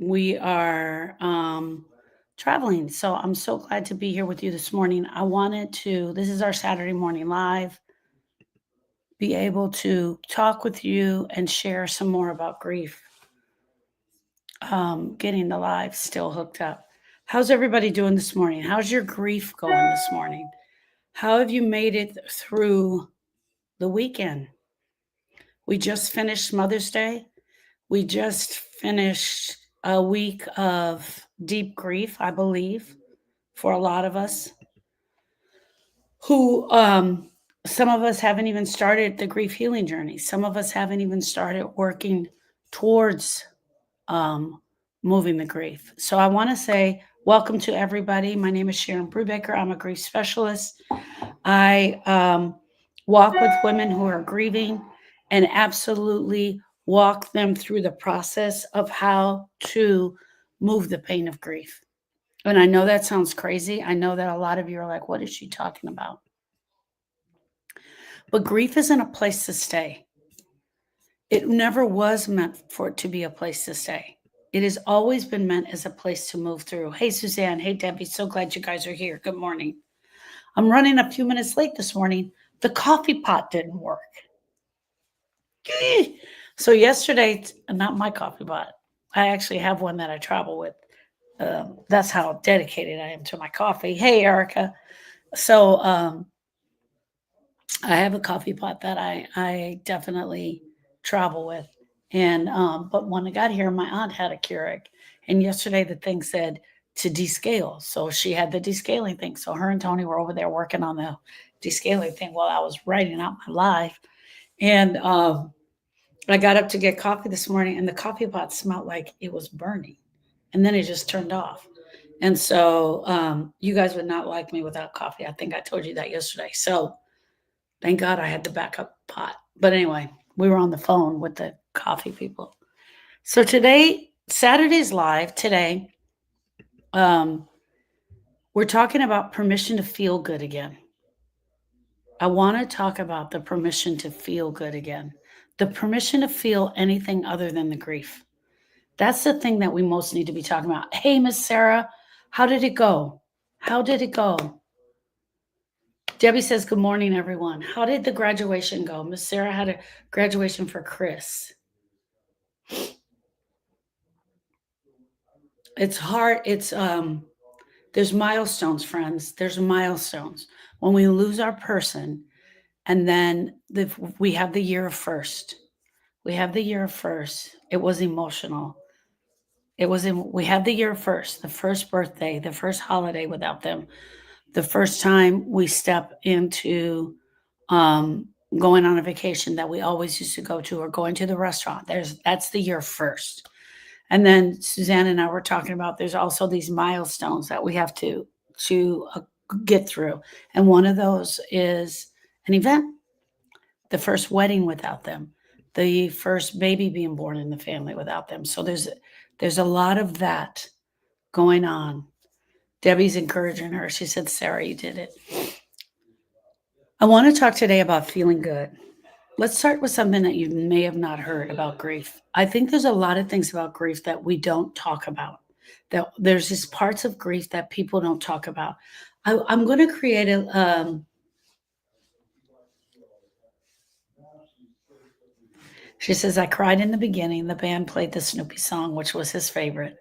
we are traveling. So I'm so glad to be here with you this morning. This is our Saturday morning live, be able to talk with you and share some more about grief. Getting the live still hooked up. How's everybody doing this morning? How's your grief going this morning? How have you made it through the weekend? We just finished Mother's Day. We just finished a week of deep grief, I believe, for a lot of us who some of us haven't even started the grief healing journey. Some of us haven't even started working towards um, moving the grief. So I want to say welcome to everybody. My name is Sharon Brubaker. I'm a grief specialist. I walk with women who are grieving and absolutely walk them through the process of how to move the pain of grief. And I know that sounds crazy. I know that a lot of you are like, what is she talking about? But grief isn't a place to stay. It never was meant for it to be a place to stay. It has always been meant as a place to move through. Hey, Suzanne. Hey, Debbie. So glad you guys are here. Good morning. I'm running a few minutes late this morning. The coffee pot didn't work. So yesterday, not my coffee pot. I actually have one that I travel with. That's how dedicated I am to my coffee. Hey, Erica. So I have a coffee pot that I definitely travel with. And but when I got here, my aunt had a Keurig, and yesterday the thing said to descale. So she had the descaling thing. So her and Tony were over there working on the descaling thing while I was writing out my life. And I got up to get coffee this morning, and the coffee pot smelled like it was burning, and then it just turned off. And so you guys would not like me without coffee. I think I told you that yesterday. So thank God I had the backup pot. But anyway, we were on the phone with the coffee people. So today, Saturday's live today, um, we're talking about permission to feel good again. I want to talk about the permission to feel good again, the permission to feel anything other than the grief. That's the thing that we most need to be talking about. Hey, Miss Sarah, how did it go? How did it go? Debbie says, good morning, everyone. How did the graduation go? Miss Sarah had a graduation for Chris. It's hard. There's milestones, friends. There's milestones. When we lose our person, and then we have the year of first. We have the year of first. It was emotional. We had the year first, the first birthday, the first holiday without them, the first time we step into um, going on a vacation that we always used to go to, or going to the restaurant. That's the year first. And then Suzanne and I were talking about there's also these milestones that we have to get through, and one of those is an event, the first wedding without them, the first baby being born in the family without them. So there's a lot of that going on. Debbie's encouraging her. She said, Sarah, you did it. I want to talk today about feeling good. Let's start with something that you may have not heard about grief. I think there's a lot of things about grief that we don't talk about. That there's just parts of grief that people don't talk about. I'm going to create a. She says, I cried in the beginning. The band played the Snoopy song, which was his favorite.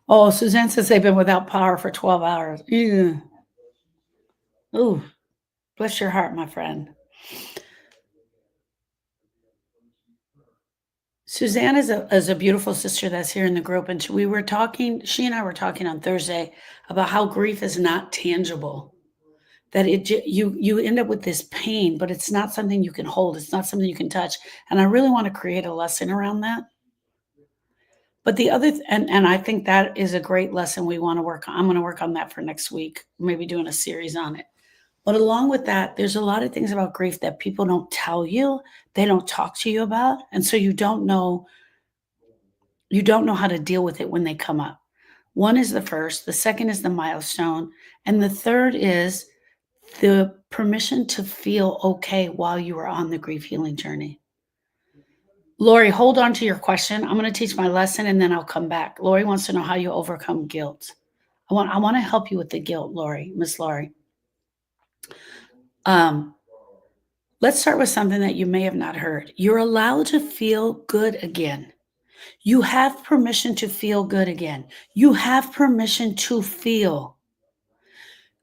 Oh, Suzanne says they've been without power for 12 hours. Yeah. Ooh, bless your heart, my friend. Suzanne is a beautiful sister that's here in the group. And she and I were talking on Thursday about how grief is not tangible. That you end up with this pain, but it's not something you can hold. It's not something you can touch. And I really want to create a lesson around that. But and I think that is a great lesson we want to work on. I'm going to work on that for next week, maybe doing a series on it. But along with that, there's a lot of things about grief that people don't tell you, they don't talk to you about, and so you don't know how to deal with it when they come up. One is the first, the second is the milestone, and the third is the permission to feel okay while you are on the grief healing journey. Lori, hold on to your question. I'm going to teach my lesson and then I'll come back. Lori wants to know how you overcome guilt. I want to help you with the guilt, Lori, Miss Lori. Um, let's start with something that you may have not heard. You're allowed to feel good again. You have permission to feel good again. You have permission to feel.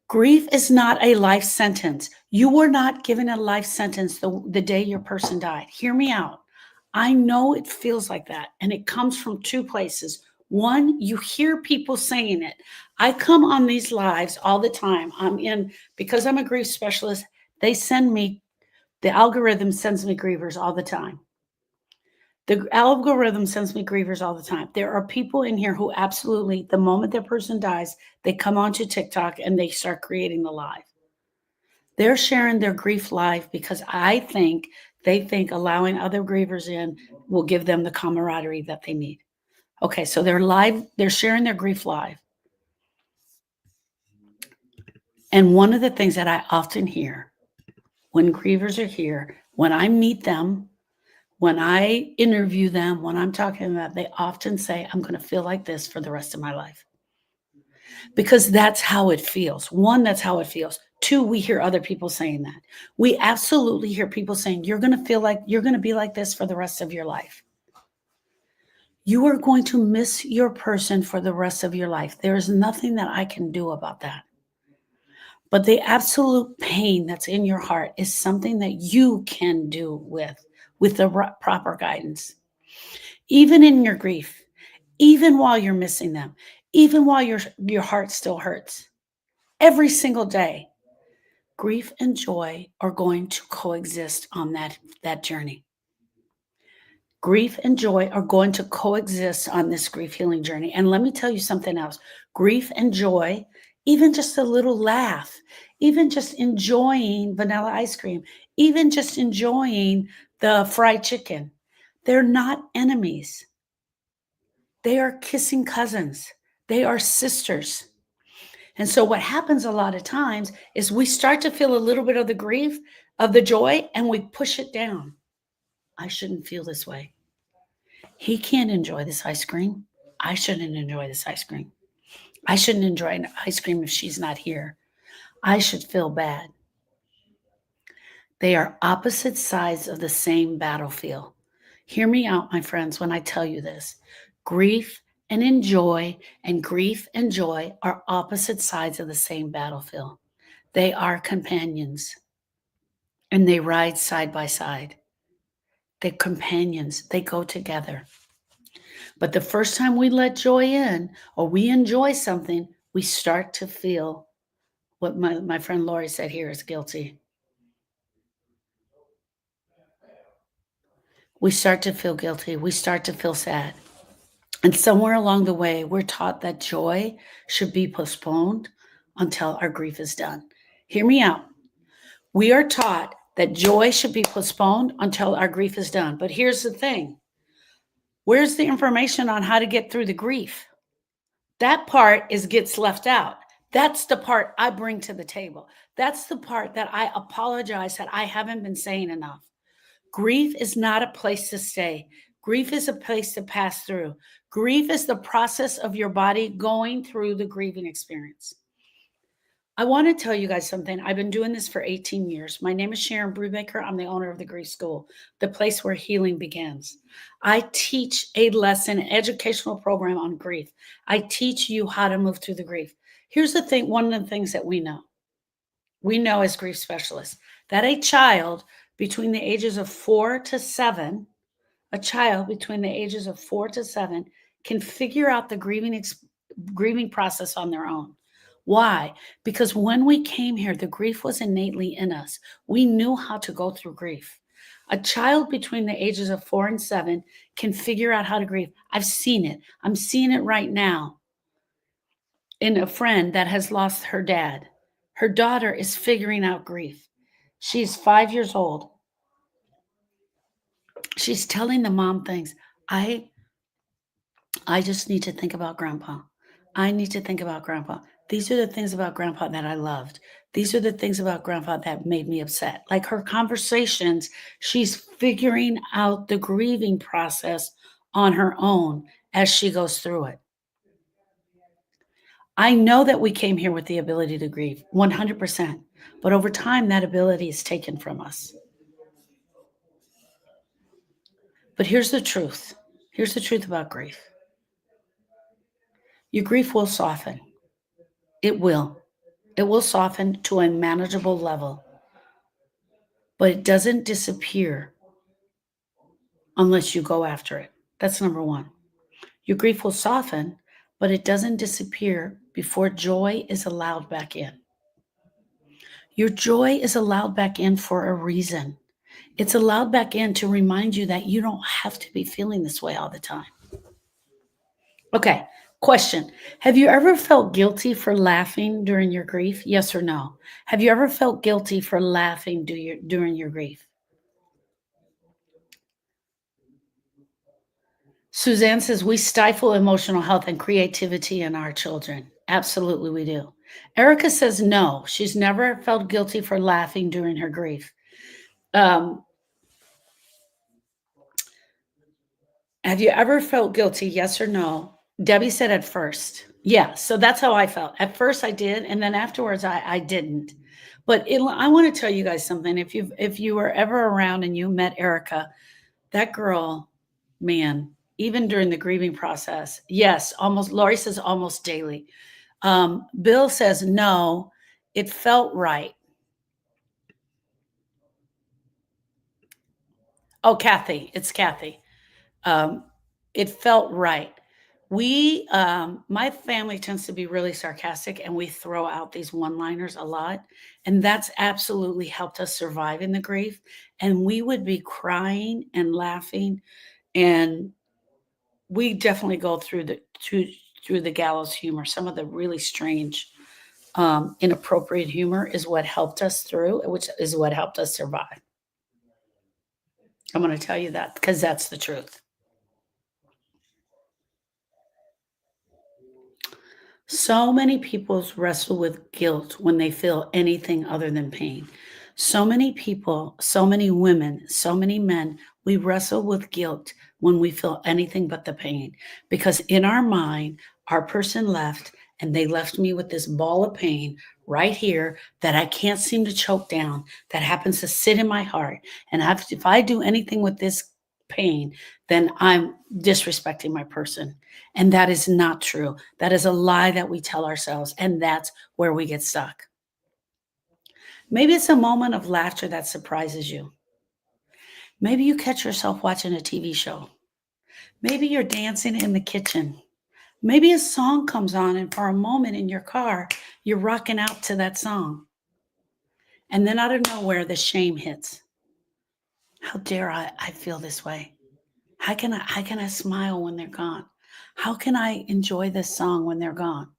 Grief is not a life sentence. You were not given a life sentence the day your person died. Hear me out. I know it feels like that, and it comes from two places. One, you hear people saying it. I come on these lives all the time. Because I'm a grief specialist, the algorithm sends me grievers all the time. The algorithm sends me grievers all the time. There are people in here who absolutely, the moment their person dies, they come onto TikTok and they start creating the live. They're sharing their grief live because they think allowing other grievers in will give them the camaraderie that they need. Okay, so they're sharing their grief live. And one of the things that I often hear when grievers are here, when I meet them, when I interview them, when I'm talking about, they often say, I'm going to feel like this for the rest of my life. Because that's how it feels. One, that's how it feels. Two, we hear other people saying that. We absolutely hear people saying, you're going to be like this for the rest of your life. You are going to miss your person for the rest of your life. There is nothing that I can do about that. But the absolute pain that's in your heart is something that you can do with the proper guidance. Even in your grief, even while you're missing them, even while your heart still hurts. Every single day, grief and joy are going to coexist on that journey. Grief and joy are going to coexist on this grief healing journey. And let me tell you something else. Grief and joy, even just a little laugh, even just enjoying vanilla ice cream, even just enjoying the fried chicken, they're not enemies. They are kissing cousins. They are sisters. And so what happens a lot of times is we start to feel a little bit of the grief, of the joy, and we push it down. I shouldn't feel this way. He can't enjoy this ice cream. I shouldn't enjoy this ice cream. I shouldn't enjoy an ice cream if she's not here. I should feel bad. They are opposite sides of the same battlefield. Hear me out, my friends, when I tell you this. Grief and grief and joy are opposite sides of the same battlefield. They are companions and they ride side by side. They're companions, they go together. But the first time we let joy in or we enjoy something, we start to feel what my friend Lori said here is guilty. We start to feel guilty. We start to feel sad. And somewhere along the way, we're taught that joy should be postponed until our grief is done. Hear me out. We are taught that joy should be postponed until our grief is done. But here's the thing. Where's the information on how to get through the grief? That part gets left out. That's the part I bring to the table. That's the part that I apologize that I haven't been saying enough. Grief is not a place to stay. Grief is a place to pass through. Grief is the process of your body going through the grieving experience. I want to tell you guys something. I've been doing this for 18 years. My name is Sharon Brubaker. I'm the owner of the Grief School, the place where healing begins. I teach a lesson, an educational program on grief. I teach you how to move through the grief. Here's the thing, one of the things that we know. We know as grief specialists that a child between the ages of 4 to 7, can figure out the grieving process on their own. Why? Because when we came here, the grief was innately in us. We knew how to go through grief. A child between the ages of 4 and 7 can figure out how to grieve. I've seen it. I'm seeing it right now in a friend that has lost her dad. Her daughter is figuring out grief. She's 5 years old. She's telling the mom things. I just need to think about grandpa. I need to think about grandpa. These are the things about grandpa that I loved. These are the things about grandpa that made me upset. Like her conversations, she's figuring out the grieving process on her own as she goes through it. I know that we came here with the ability to grieve 100%, but over time, that ability is taken from us. But here's the truth. Here's the truth about grief. Your grief will soften. It will. It will soften to a manageable level, but it doesn't disappear unless you go after it. That's number one. Your grief will soften, but it doesn't disappear before joy is allowed back in. Your joy is allowed back in for a reason. It's allowed back in to remind you that you don't have to be feeling this way all the time. Okay, question. Have you ever felt guilty for laughing during your grief? Yes or no? Have you ever felt guilty for laughing during your grief? Suzanne says we stifle emotional health and creativity in our children. Absolutely, we do. Erica says no, she's never felt guilty for laughing during her grief. Um, have you ever felt guilty? Yes or no? Debbie said at first. Yeah, so that's how I felt. At first I did, and then afterwards I didn't. But I want to tell you guys something. If you were ever around and you met Erica, that girl, man, even during the grieving process, yes, almost. Lori says almost daily. Bill says no, it felt right. Oh, Kathy, it's Kathy. Um, it felt right. My family tends to be really sarcastic and we throw out these one liners a lot. And that's absolutely helped us survive in the grief. And we would be crying and laughing. And we definitely go through the gallows humor. Some of the really strange, inappropriate humor is what helped us through, which is what helped us survive. I'm going to tell you that because that's the truth. So many people wrestle with guilt when they feel anything other than pain. So many people, so many women, so many men, we wrestle with guilt when we feel anything but the pain. Because in our mind, our person left and they left me with this ball of pain right here that I can't seem to choke down, that happens to sit in my heart. And if I do anything with this pain, then I'm disrespecting my person. And that is not true. That is a lie that we tell ourselves. And that's where we get stuck. Maybe it's a moment of laughter that surprises you. Maybe you catch yourself watching a TV show. Maybe you're dancing in the kitchen. Maybe a song comes on, and for a moment in your car, you're rocking out to that song. And then out of nowhere, the shame hits. How dare I feel this way? How can I smile when they're gone? How can I enjoy this song when they're gone?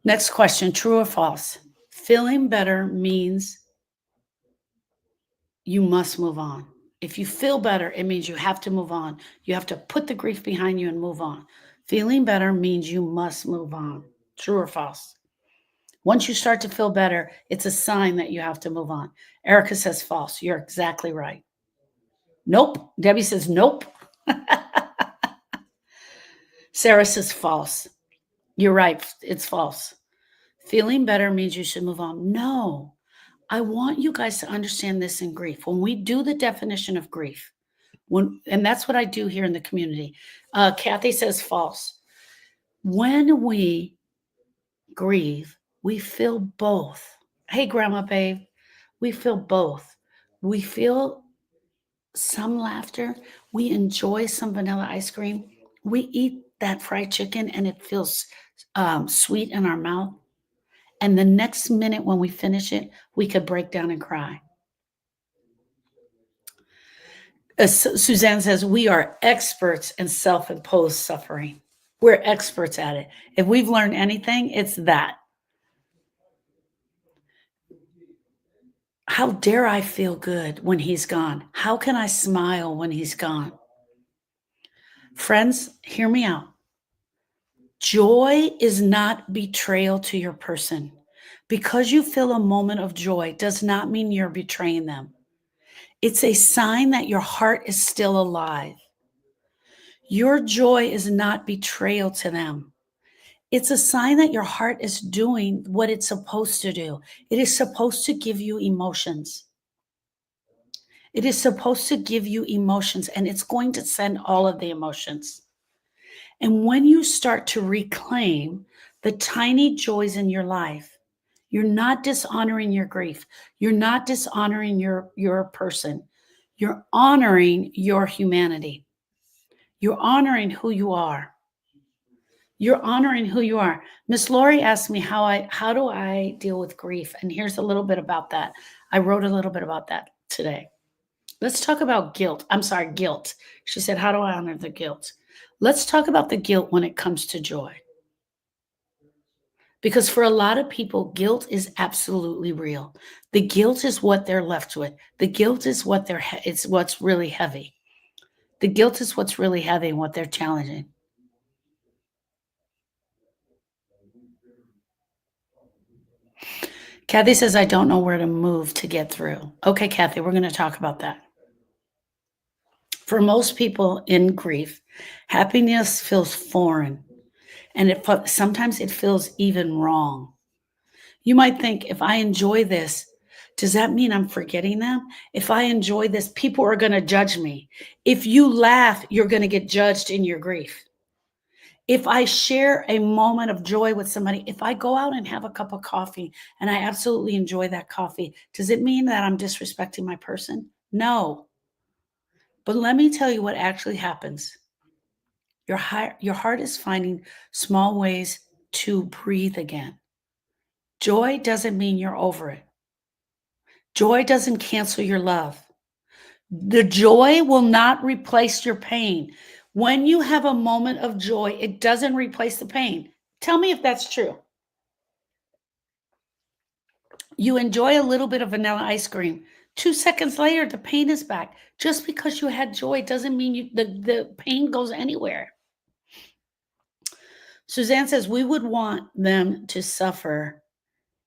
Next question, true or false? Feeling better means you must move on. If you feel better, it means you have to move on. You have to put the grief behind you and move on. Feeling better means you must move on. True or false? Once you start to feel better, it's a sign that you have to move on. Erica says false. You're exactly right. Nope. Debbie says nope. Sarah says false. You're right. It's false. Feeling better means you should move on. No, I want you guys to understand this in grief. When we do the definition of grief, and that's what I do here in the community. Kathy says false. When we grieve, we feel both. Hey, Grandma Babe, we feel both. We feel some laughter. We enjoy some vanilla ice cream. We eat that fried chicken and it feels sweet in our mouth. And the next minute when we finish it, we could break down and cry. Suzanne says, we are experts in self imposed suffering. We're experts at it. If we've learned anything, it's that. How dare I feel good when he's gone? How can I smile when he's gone? Friends, hear me out. Joy is not betrayal to your person. Because you feel a moment of joy does not mean you're betraying them. It's a sign that your heart is still alive. Your joy is not betrayal to them. It's a sign that your heart is doing what it's supposed to do. It is supposed to give you emotions. It is supposed to give you emotions, and it's going to send all of the emotions. And when you start to reclaim the tiny joys in your life, you're not dishonoring your grief. You're not dishonoring your person. You're honoring your humanity. You're honoring who you are. You're honoring who you are. Miss Lori asked me how do I deal with grief? And here's a little bit about that. I wrote a little bit about that today. Let's talk about guilt. I'm sorry, guilt. She said, how do I honor the guilt? Let's talk about the guilt when it comes to joy. Because for a lot of people, guilt is absolutely real. The guilt is what they're left with. The guilt is it's what's really heavy. The guilt is what's really heavy and what they're challenging. Kathy says, I don't know where to move to get through. Okay, Kathy, we're going to talk about that. For most people in grief, happiness feels foreign, and sometimes it feels even wrong. You might think, if I enjoy this, does that mean I'm forgetting them? If I enjoy this, people are going to judge me. If you laugh, you're going to get judged in your grief. If I share a moment of joy with somebody, if I go out and have a cup of coffee and I absolutely enjoy that coffee, does it mean that I'm disrespecting my person? No. But let me tell you what actually happens. Your heart is finding small ways to breathe again. Joy doesn't mean you're over it. Joy doesn't cancel your love. The joy will not replace your pain. When you have a moment of joy, it doesn't replace the pain. Tell me if that's true. You enjoy a little bit of vanilla ice cream. 2 seconds later, the pain is back. Just because you had joy doesn't mean the pain goes anywhere. Suzanne says, we would want them to suffer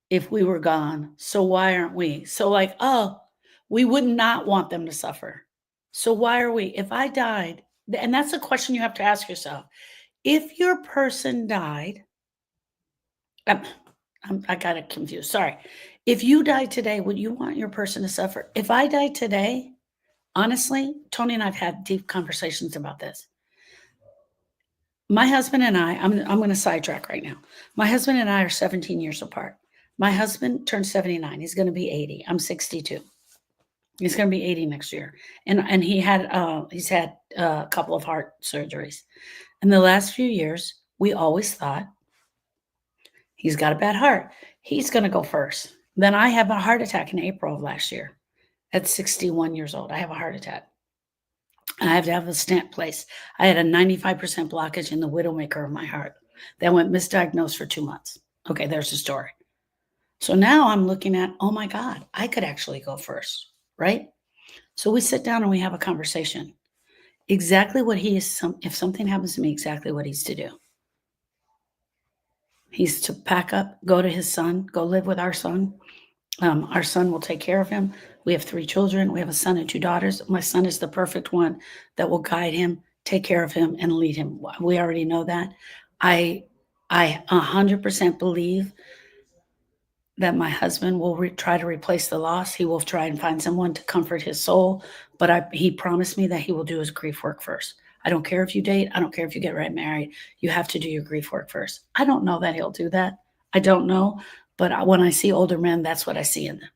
if we were gone. So why aren't we? So, like, oh, we would not want them to suffer. So why are we? If I died, and that's a question you have to ask yourself. If your person died, um, I got it confused. Sorry. If you died today, would you want your person to suffer? If I died today, honestly, Tony and I've had deep conversations about this. My husband and I'm going to sidetrack right now. My husband and I are 17 years apart. My husband turned 79. He's going to be 80. I'm 62. He's going to be 80 next year. And he's had a couple of heart surgeries. In the last few years, we always thought, he's got a bad heart, he's going to go first. Then I have a heart attack in April of last year. At 61 years old, I have a heart attack. And I have to have a stent placed. I had a 95% blockage in the widowmaker of my heart that went misdiagnosed for 2 months. Okay, there's the story. So now I'm looking at, oh my God, I could actually go first, right? So we sit down and we have a conversation. Exactly what if something happens to me, exactly what he's to do. He's to pack up, go to his son, go live with our son. Our son will take care of him. We have 3 children. We have a son and 2 daughters. My son is the perfect one that will guide him, take care of him, and lead him. We already know that. I 100% believe that my husband will try to replace the loss. He will try and find someone to comfort his soul. But he promised me that he will do his grief work first. I don't care if you date. I don't care if you get married. You have to do your grief work first. I don't know that he'll do that. I don't know. But when I see older men, that's what I see in them.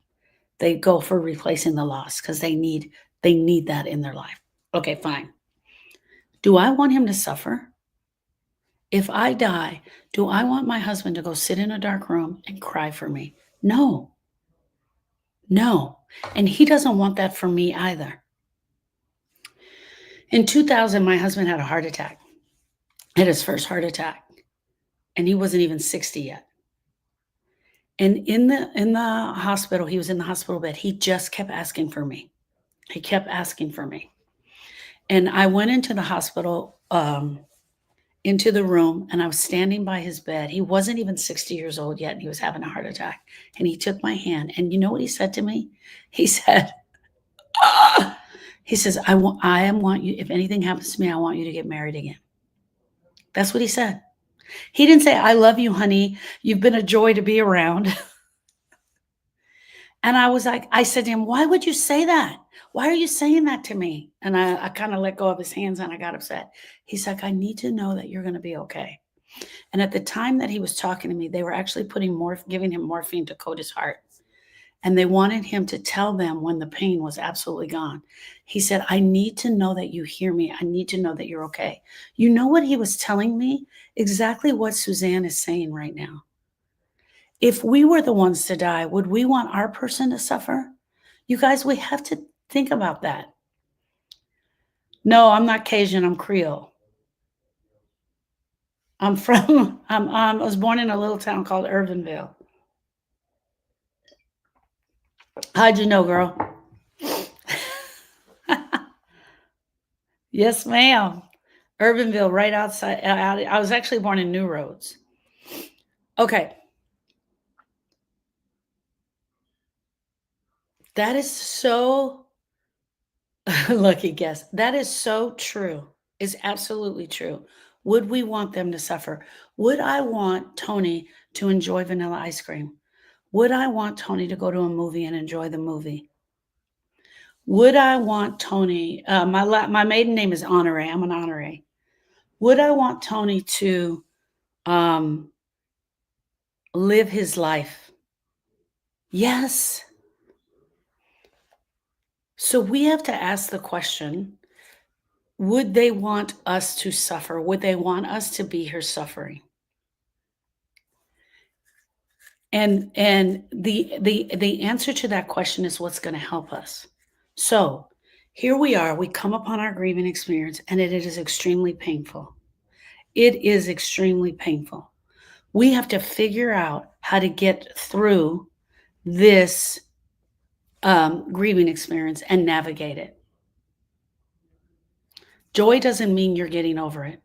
They go for replacing the loss because they need that in their life. Okay, fine. Do I want him to suffer? If I die, do I want my husband to go sit in a dark room and cry for me? No. No. And he doesn't want that for me either. In 2000, my husband had a heart attack. Had his first heart attack. And he wasn't even 60 yet. And in the hospital, he was in the hospital bed. He just kept asking for me. He kept asking for me. And I went into the hospital into the room, and I was standing by his bed. He wasn't even 60 years old yet, and he was having a heart attack. And he took my hand, and you know what he said to me? He said, "Ah!" He says, want you, if anything happens to me, I want you to get married again." That's what he said. He didn't say, "I love you, honey. You've been a joy to be around." And I was like, I said to him, "Why would you say that? Why are you saying that to me?" And I kind of let go of his hands and I got upset. He's like, "I need to know that you're going to be okay." And at the time that he was talking to me, they were actually giving him morphine to coat his heart. And they wanted him to tell them when the pain was absolutely gone. He said, "I need to know that you hear me. I need to know that you're okay." You know what he was telling me? Exactly what Suzanne is saying right now. If we were the ones to die, would we want our person to suffer? You guys, we have to think about that. No, I'm not Cajun, I'm Creole. I was born in a little town called Irvinville. How'd you know, girl? Yes, ma'am. Irvinville, right outside. I was actually born in New Roads. Okay, that is so lucky guess. That is so true. It's absolutely true. Would we want them to suffer? Would I want Tony to enjoy vanilla ice cream? Would I want Tony to go to a movie and enjoy the movie? Would I want Tony? My maiden name is Honore. I'm an Honore. Would I want Tony to um, live his life? Yes. So we have to ask the question: would they want us to suffer? Would they want us to be here suffering? And the answer to that question is what's going to help us. So here we are. We come upon our grieving experience, and it is extremely painful. It is extremely painful. We have to figure out how to get through this grieving experience and navigate it. Joy doesn't mean you're getting over it.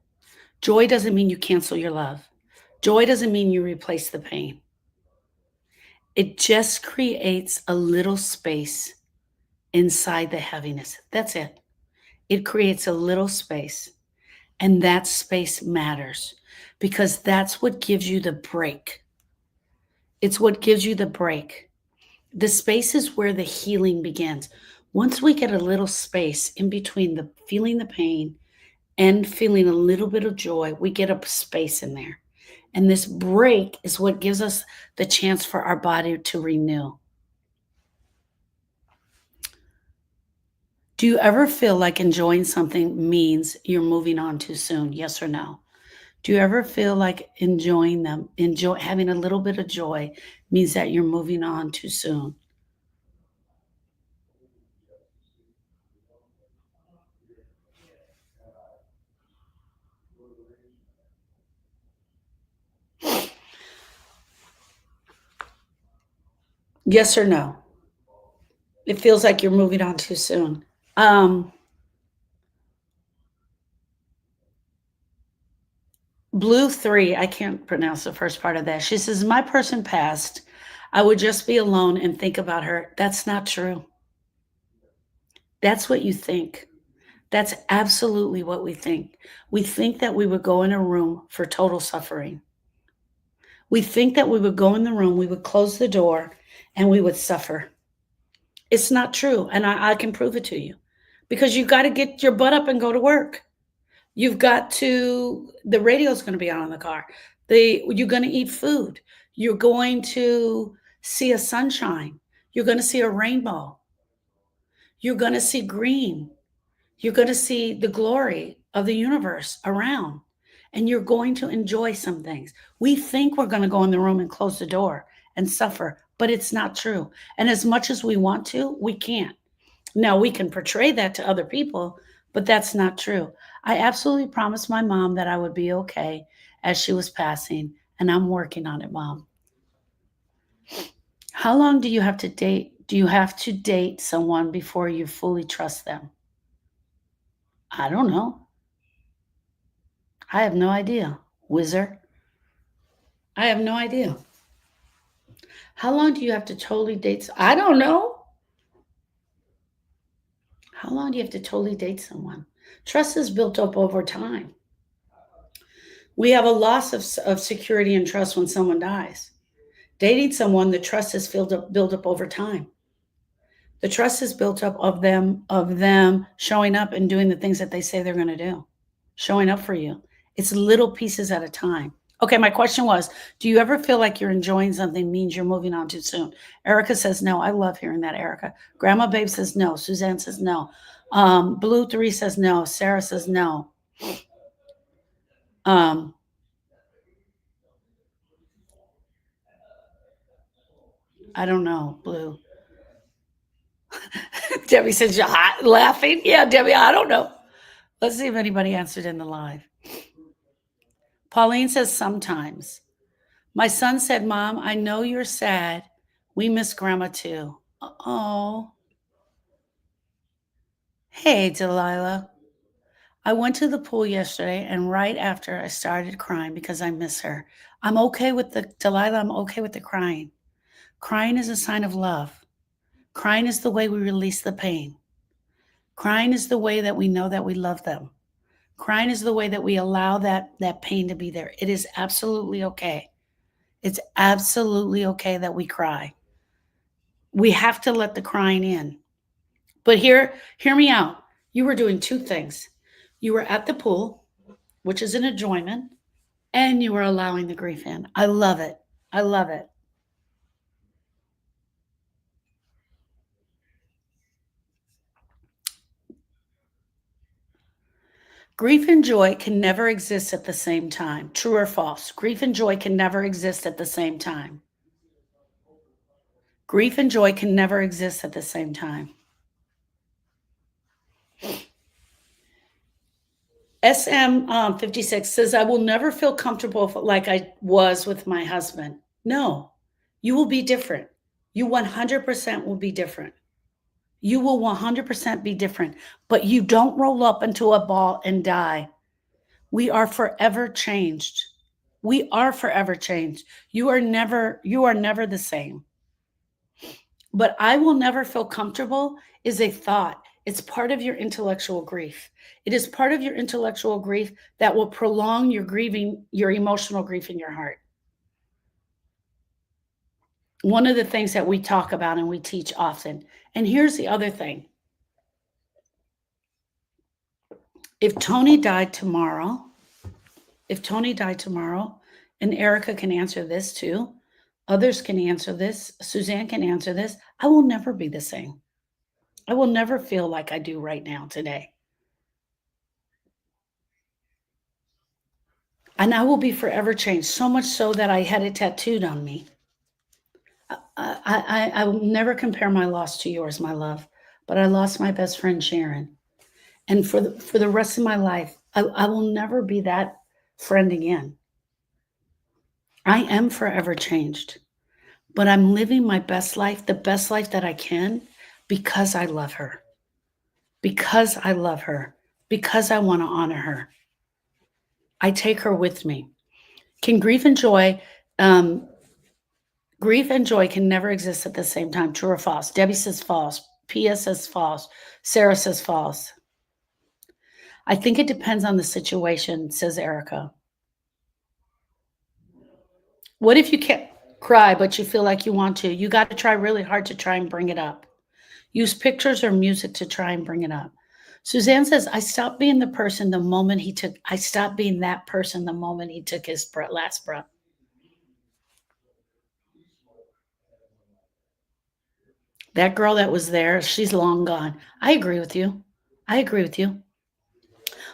Joy doesn't mean you cancel your love. Joy doesn't mean you replace the pain. It just creates a little space inside the heaviness. That's it. It creates a little space. And that space matters because that's what gives you the break. It's what gives you the break. The space is where the healing begins. Once we get a little space in between the feeling the pain and feeling a little bit of joy, we get a space in there. And this break is what gives us the chance for our body to renew. Do you ever feel like enjoying something means you're moving on too soon? Yes or no? Do you ever feel like having a little bit of joy means that you're moving on too soon? Yes or no? It feels like you're moving on too soon. Um, Blue 3, I can't pronounce the first part of that. She says, "My person passed. I would just be alone and think about her." That's not true. That's what you think. That's absolutely what we think. We think that we would go in a room for total suffering. We think that we would go in the room, we would close the door, and we would suffer. It's not true. And I can prove it to you because you got to get your butt up and go to work. The radio's going to be on in the car. You're going to eat food. You're going to see a sunshine. You're going to see a rainbow. You're going to see green. You're going to see the glory of the universe around, and you're going to enjoy some things. We think we're going to go in the room and close the door and suffer, but it's not true. And as much as we want to, we can't. Now, we can portray that to other people, but that's not true. I absolutely promised my mom that I would be okay as she was passing, and I'm working on it, Mom. How long do you have to date? Do you have to date someone before you fully trust them? I don't know. I have no idea. Wizard. I have no idea. How long do you have to totally date? I don't know. How long do you have to totally date someone? Trust is built up over time. We have a loss of security and trust when someone dies. Dating someone, the trust is built up over time. The trust is built up of them showing up and doing the things that they say they're going to do, showing up for you. It's little pieces at a time. Okay, my question was, do you ever feel like you're enjoying something means you're moving on too soon? Erica says no. I love hearing that, Erica. Grandma Babe says no. Suzanne says no. Blue 3 says no. Sarah says no. Um, I don't know, Blue. Debbie says you're hot, laughing. Yeah, Debbie, I don't know. Let's see if anybody answered in the live. Pauline says sometimes. My son said, Mom, I know you're sad. We miss Grandma too. Oh. Hey, Delilah. I went to the pool yesterday, and right after I started crying because I miss her. I'm okay with the Delilah, I'm okay with the crying. Crying is a sign of love. Crying is the way we release the pain. Crying is the way that we know that we love them. Crying is the way that we allow that pain to be there. It is absolutely okay. It's absolutely okay that we cry. We have to let the crying in. But hear me out. You were doing two things. You were at the pool, which is an enjoyment, and you were allowing the grief in. I love it. I love it. Grief and joy can never exist at the same time. True or false? Grief and joy can never exist at the same time. Grief and joy can never exist at the same time. SM 56 says, I will never feel comfortable like I was with my husband. No, you will be different. You 100% will be different. You will 100% be different, but you don't roll up into a ball and die. We are forever changed. We are forever changed. You are never the same. But I will never feel comfortable is a thought. It's part of your intellectual grief. It is part of your intellectual grief that will prolong your grieving, your emotional grief in your heart. One of the things that we talk about and we teach often. And here's the other thing. If Tony died tomorrow, if Tony died tomorrow, and Erica can answer this too, others can answer this, Suzanne can answer this, I will never be the same. I will never feel like I do right now today. And I will be forever changed, so much so that I had it tattooed on me. I will never compare my loss to yours, my love, but I lost my best friend, Sharon. And for the rest of my life, I will never be that friend again. I am forever changed, but I'm living my best life, the best life that I can, because I love her, because I love her, because I want to honor her. I take her with me. Can um, grief and joy can never exist at the same time? True or false? Debbie says false. Pia says false. Sarah says false. I think it depends on the situation, says Erica. What if you can't cry, but you feel like you want to? You got to try really hard to try and bring it up. Use pictures or music to try and bring it up. Suzanne says, I stopped being the person the moment he took, I stopped being that person the moment he took his last breath. That girl that was there, she's long gone. I agree with you. I agree with you.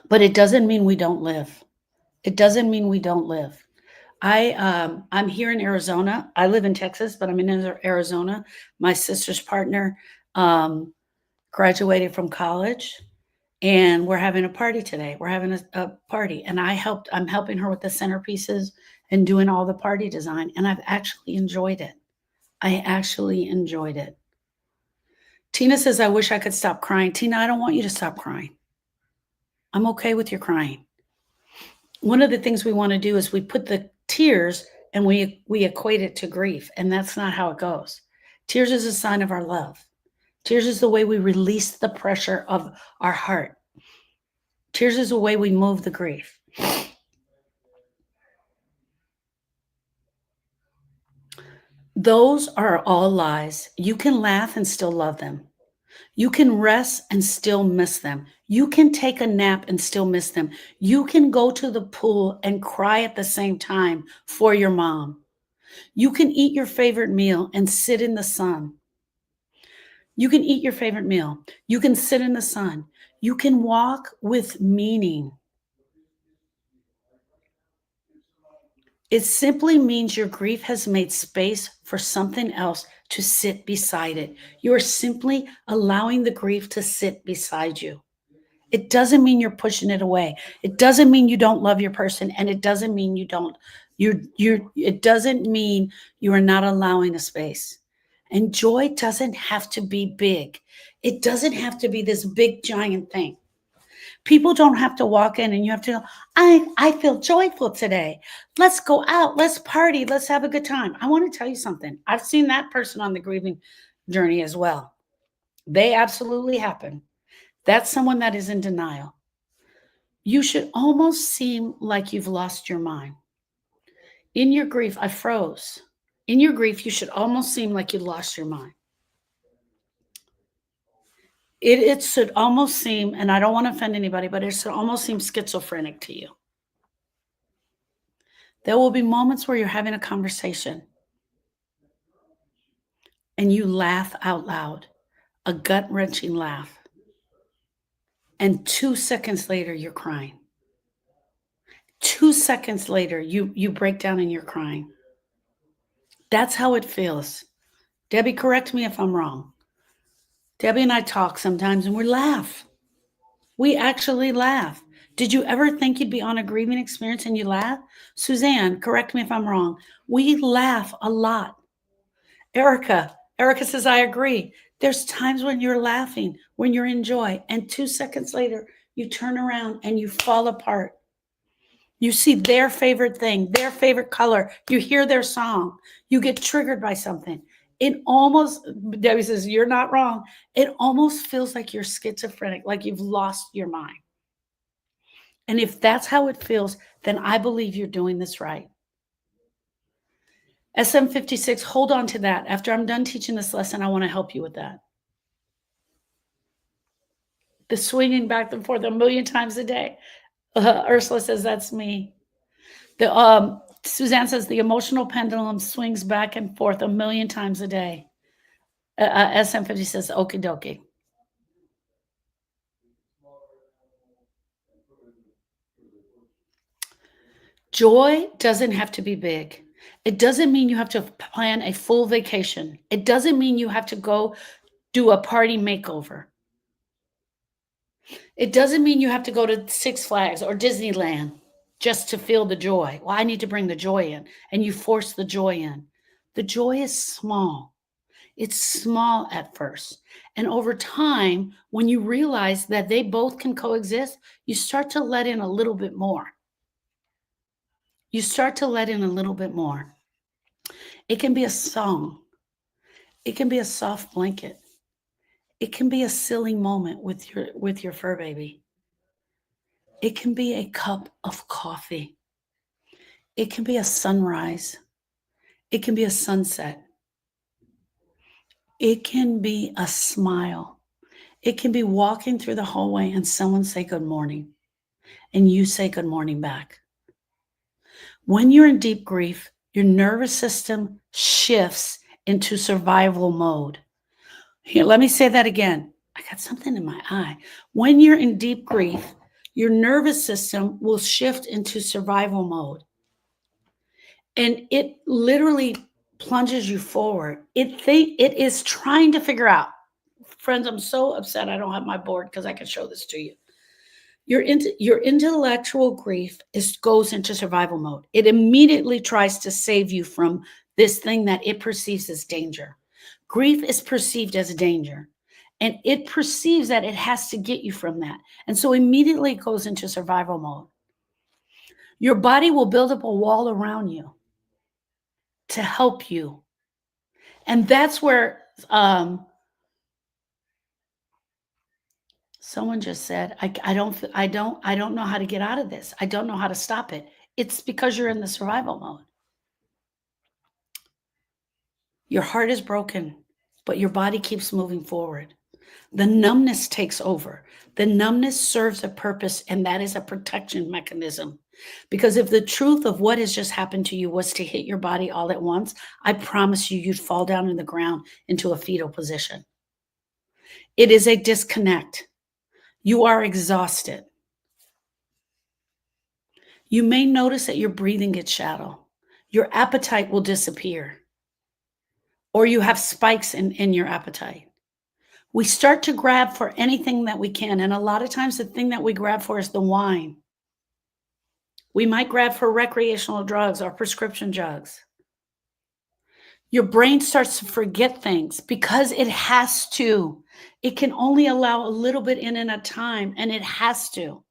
But it doesn't mean we don't live. It doesn't mean we don't live. I'm here in Arizona. I live in Texas, but I'm in Arizona. My sister's partner um, graduated from college, and we're having a party today. We're having a party, and I'm helping her with the centerpieces and doing all the party design, and I've actually enjoyed it. I actually enjoyed it. Tina says, I wish I could stop crying. Tina, I don't want you to stop crying. I'm okay with your crying. one of the things we want to do is we put the tears and we equate it to grief, and that's not how it goes. Tears is a sign of our love. Tears is the way we release the pressure of our heart. Tears is the way we move the grief. Those are all lies. You can laugh and still love them. You can rest and still miss them. You can take a nap and still miss them. You can go to the pool and cry at the same time for your mom. You can eat your favorite meal and sit in the sun. You can eat your favorite meal. You can sit in the sun. You can walk with meaning. It simply means your grief has made space for something else to sit beside it. You are simply allowing the grief to sit beside you. It doesn't mean you're pushing it away. It doesn't mean you don't love your person, and it doesn't mean you don't it doesn't mean you are not allowing a space. And joy doesn't have to be big. It doesn't have to be this big giant thing. People don't have to walk in and you have to go, I feel joyful today. Let's go out. Let's party. Let's have a good time. I want to tell you something. I've seen that person on the grieving journey as well. They absolutely happen. That's someone that is in denial. You should almost seem like you've lost your mind. In your grief, I froze. In your grief, you should almost seem like you lost your mind. It should almost seem, and I don't want to offend anybody, but it should almost seem schizophrenic to you. There will be moments where you're having a conversation and you laugh out loud, a gut wrenching laugh. And 2 seconds later, you're crying. 2 seconds later, you break down and you're crying. That's how it feels. Debbie, correct me if I'm wrong. Debbie and I talk sometimes and we laugh. We actually laugh. Did you ever think you'd be on a grieving experience and you laugh? Suzanne, correct me if I'm wrong. We laugh a lot. Erica says, I agree. There's times when you're laughing, when you're in joy, and 2 seconds later, you turn around and you fall apart. You see their favorite thing, their favorite color. You hear their song. You get triggered by something. It almost, Debbie says, you're not wrong. It almost feels like you're schizophrenic, like you've lost your mind. And if that's how it feels, then I believe you're doing this right. SM56, hold on to that. After I'm done teaching this lesson, I want to help you with that. The swinging back and forth a million times a day. Ursula says, that's me. Suzanne says, the emotional pendulum swings back and forth a million times a day. SM50 says, okie dokie. Joy doesn't have to be big. It doesn't mean you have to plan a full vacation. It doesn't mean you have to go do a party makeover. It doesn't mean you have to go to Six Flags or Disneyland just to feel the joy. Well, I need to bring the joy in, and you force the joy in. The joy is small. It's small at first. And over time, when you realize that they both can coexist, you start to let in a little bit more. You start to let in a little bit more. It can be a song. It can be a soft blanket. It can be a silly moment with your fur baby. It can be a cup of coffee. It can be a sunrise. It can be a sunset. It can be a smile. It can be walking through the hallway and someone say good morning, and you say good morning back. When you're in deep grief, your nervous system shifts into survival mode. Here, let me say that again. I got something in my eye. When you're in deep grief, your nervous system will shift into survival mode. And it literally plunges you forward. It is trying to figure out. Friends, I'm so upset I don't have my board because I can show this to you. Your intellectual grief goes into survival mode. It immediately tries to save you from this thing that it perceives as danger. Grief is perceived as danger, and it perceives that it has to get you from that. And so immediately it goes into survival mode. Your body will build up a wall around you to help you. And that's where someone just said, I don't know how to get out of this. I don't know how to stop it. It's because you're in the survival mode. Your heart is broken, but your body keeps moving forward. The numbness takes over. The numbness serves a purpose, and that is a protection mechanism. Because if the truth of what has just happened to you was to hit your body all at once, I promise you, you'd fall down in the ground into a fetal position. It is a disconnect. You are exhausted. You may notice that your breathing gets shallow. Your appetite will disappear, or you have spikes in your appetite. We start to grab for anything that we can. And a lot of times, the thing that we grab for is the wine. We might grab for recreational drugs or prescription drugs. Your brain starts to forget things because it has to. It can only allow a little bit in at a time, and it has to.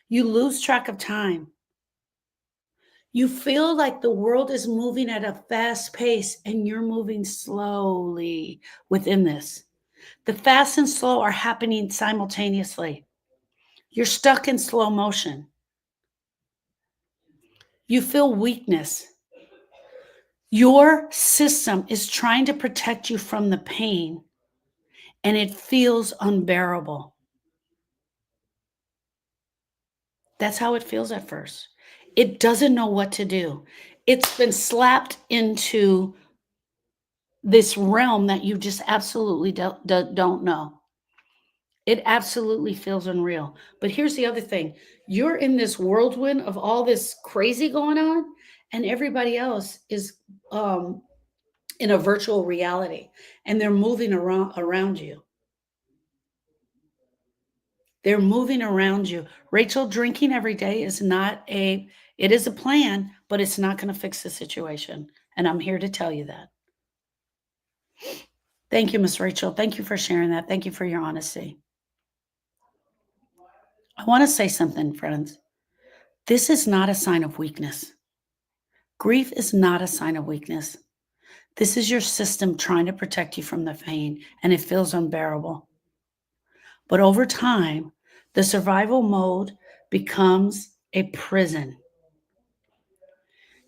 You lose track of time. You feel like the world is moving at a fast pace and you're moving slowly within this. The fast and slow are happening simultaneously. You're stuck in slow motion. You feel weakness. Your system is trying to protect you from the pain, and it feels unbearable. That's how it feels at first. It doesn't know what to do. It's been slapped into this realm that you just absolutely don't know. It absolutely feels unreal. But here's the other thing. You're in this whirlwind of all this crazy going on, and everybody else is in a virtual reality, and they're moving around you. They're moving around you. Rachel, drinking every day is not it is a plan, but it's not going to fix the situation. And I'm here to tell you that. Thank you, Miss Rachel. Thank you for sharing that. Thank you for your honesty. I want to say something, friends. This is not a sign of weakness. Grief is not a sign of weakness. This is your system trying to protect you from the pain, and it feels unbearable. But over time, the survival mode becomes a prison.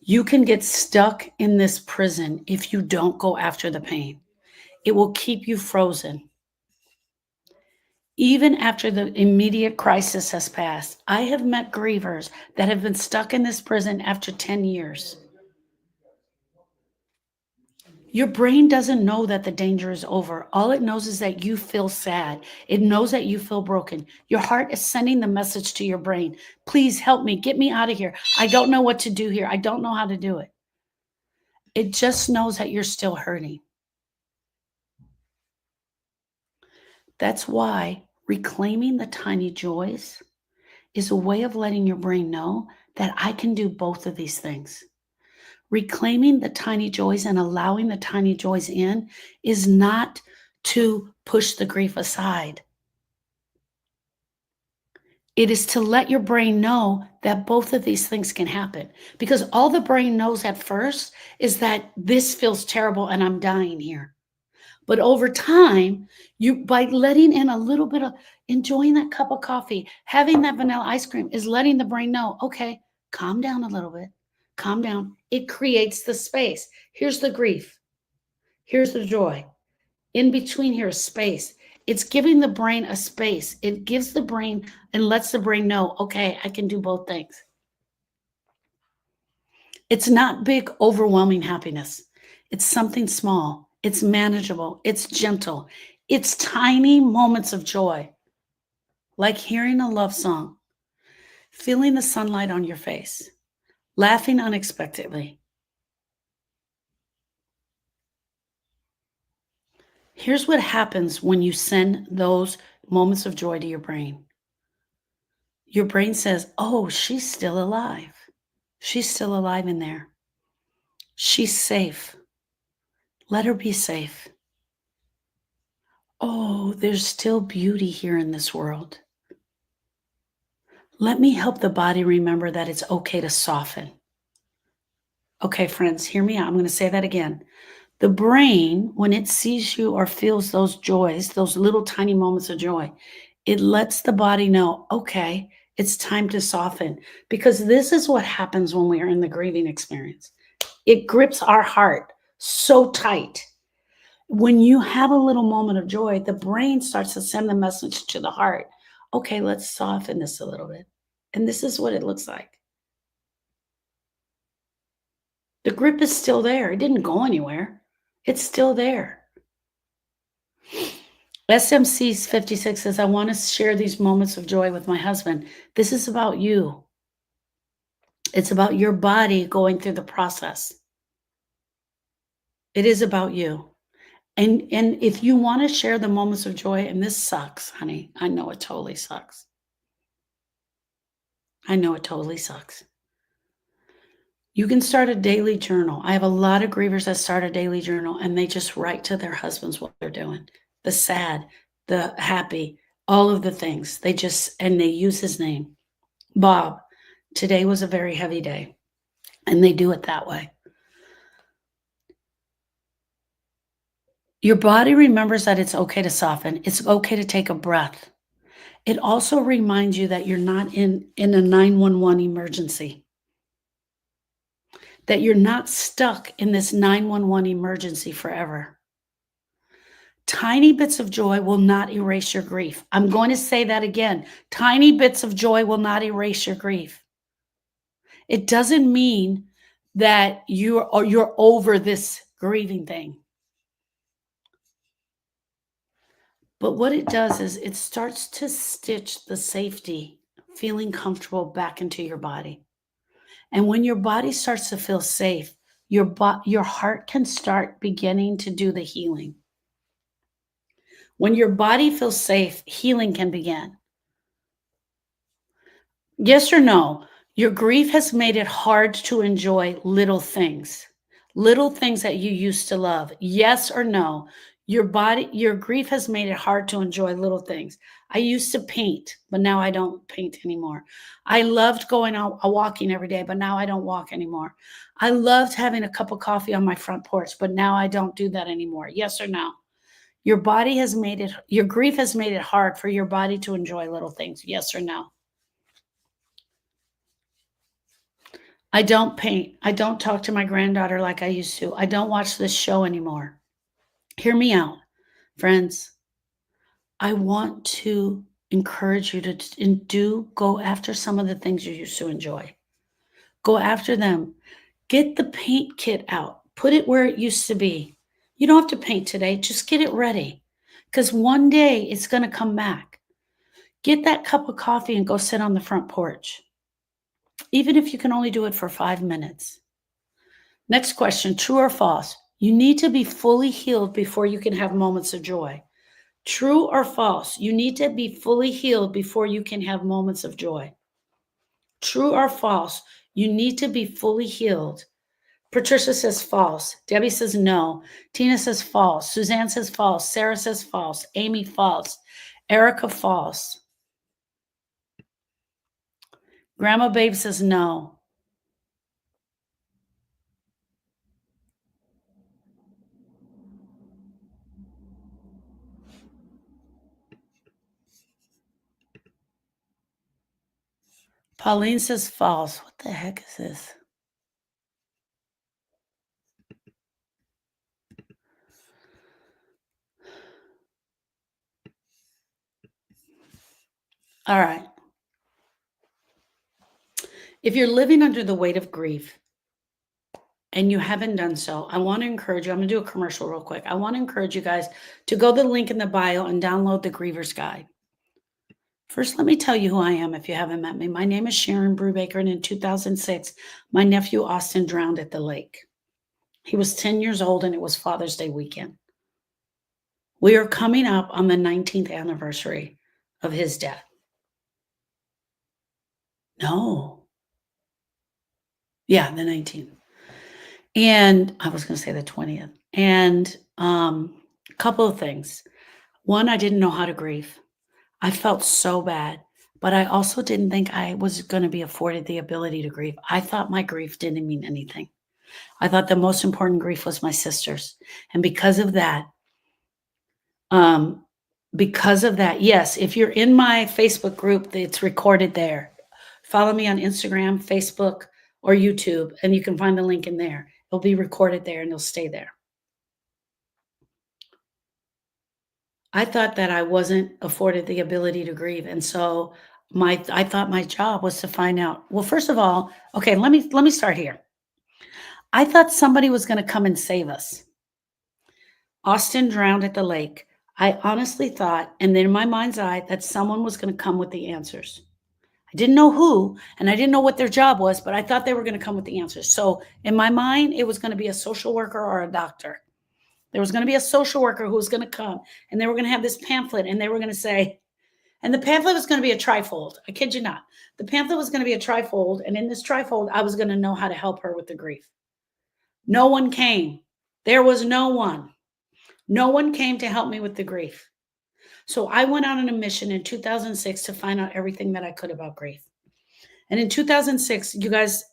You can get stuck in this prison if you don't go after the pain. It will keep you frozen. Even after the immediate crisis has passed, I have met grievers that have been stuck in this prison after 10 years. Your brain doesn't know that the danger is over. All it knows is that you feel sad. It knows that you feel broken. Your heart is sending the message to your brain. Please help me. Get me out of here. I don't know what to do here. I don't know how to do it. It just knows that you're still hurting. That's why reclaiming the tiny joys is a way of letting your brain know that I can do both of these things. Reclaiming the tiny joys and allowing the tiny joys in is not to push the grief aside. It is to let your brain know that both of these things can happen. Because all the brain knows at first is that this feels terrible and I'm dying here. But over time, you by letting in a little bit of enjoying that cup of coffee, having that vanilla ice cream is letting the brain know, okay, calm down a little bit. Calm down. It creates the space. Here's the grief. Here's the joy. In between here is space. It's giving the brain a space. It gives the brain and lets the brain know, okay, I can do both things. It's not big, overwhelming happiness. It's something small. It's manageable. It's gentle. It's tiny moments of joy, like hearing a love song, feeling the sunlight on your face, laughing unexpectedly. Here's what happens when you send those moments of joy to your brain. Your brain says, oh, she's still alive. She's still alive in there. She's safe. Let her be safe. Oh, there's still beauty here in this world. Let me help the body remember that it's okay to soften. Okay, friends, hear me out. I'm going to say that again. The brain, when it sees you or feels those joys, those little tiny moments of joy, it lets the body know, okay, it's time to soften. Because this is what happens when we are in the grieving experience. It grips our heart so tight. When you have a little moment of joy, the brain starts to send the message to the heart, okay, let's soften this a little bit. And this is what it looks like. The grip is still there. It didn't go anywhere. It's still there. SMC 56 says, I want to share these moments of joy with my husband. This is about you. It's about your body going through the process. It is about you. And if you want to share the moments of joy, and this sucks, honey, I know it totally sucks. I know it totally sucks. You can start a daily journal. I have a lot of grievers that start a daily journal and they just write to their husbands what they're doing. The sad, the happy, all of the things. And they use his name. Bob, today was a very heavy day. And they do it that way. Your body remembers that it's okay to soften. It's okay to take a breath. It also reminds you that you're not in a 911 emergency, that you're not stuck in this 911 emergency forever. Tiny bits of joy will not erase your grief. I'm going to say that again. Tiny bits of joy will not erase your grief. It doesn't mean that you're over this grieving thing. But what it does is it starts to stitch the safety, feeling comfortable back into your body. And when your body starts to feel safe, your heart can start beginning to do the healing. When your body feels safe, healing can begin. Yes or no? Your grief has made it hard to enjoy little things that you used to love. Yes or no? Your grief has made it hard to enjoy little things. I used to paint, but now I don't paint anymore. I loved going out walking every day, but now I don't walk anymore. I loved having a cup of coffee on my front porch, but now I don't do that anymore. Yes or no? Your grief has made it hard for your body to enjoy little things. Yes or no? I don't paint. I don't talk to my granddaughter like I used to. I don't watch this show anymore. Hear me out, friends. I want to encourage you to go after some of the things you used to enjoy. Go after them. Get the paint kit out. Put it where it used to be. You don't have to paint today. Just get it ready because one day it's going to come back. Get that cup of coffee and go sit on the front porch, even if you can only do it for 5 minutes. Next question, true or false? You need to be fully healed before you can have moments of joy. True or false? You need to be fully healed before you can have moments of joy. True or false? You need to be fully healed. Patricia says false. Debbie says no. Tina says false. Suzanne says false. Sarah says false. Amy false. Erica false. Grandma Babe says no. Pauline says false. What the heck is this? All right. If you're living under the weight of grief and you haven't done so, I want to encourage you. I'm going to do a commercial real quick. I want to encourage you guys to go to the link in the bio and download the Griever's Guide. First, let me tell you who I am if you haven't met me. My name is Sharon Brubaker, and in 2006, my nephew Austin drowned at the lake. He was 10 years old, and it was Father's Day weekend. We are coming up on the 19th anniversary of his death. No. Yeah, the 19th. And I was going to say the 20th. And a couple of things. One, I didn't know how to grieve. I felt so bad. But I also didn't think I was going to be afforded the ability to grieve. I thought my grief didn't mean anything. I thought the most important grief was my sister's. And um, because of that, yes, if you're in my Facebook group, it's recorded there. Follow me on Instagram, Facebook, or YouTube, and you can find the link in there. It'll be recorded there and it'll stay there. I thought that I wasn't afforded the ability to grieve, and so I thought my job was to find out. Well, first of all, okay, let me start here. I thought somebody was going to come and save us. Austin drowned at the lake. I honestly thought, and then in my mind's eye, that someone was going to come with the answers. I didn't know who, and I didn't know what their job was, but I thought they were going to come with the answers. So in my mind, it was going to be a social worker or a doctor. There was going to be a social worker who was going to come, and they were going to have this pamphlet, and they were going to say, and the pamphlet was going to be a trifold. I kid you not. The pamphlet was going to be a trifold, and in this trifold, I was going to know how to help her with the grief. No one came. There was no one. No one came to help me with the grief. So I went out on a mission in 2006 to find out everything that I could about grief. And in 2006, you guys,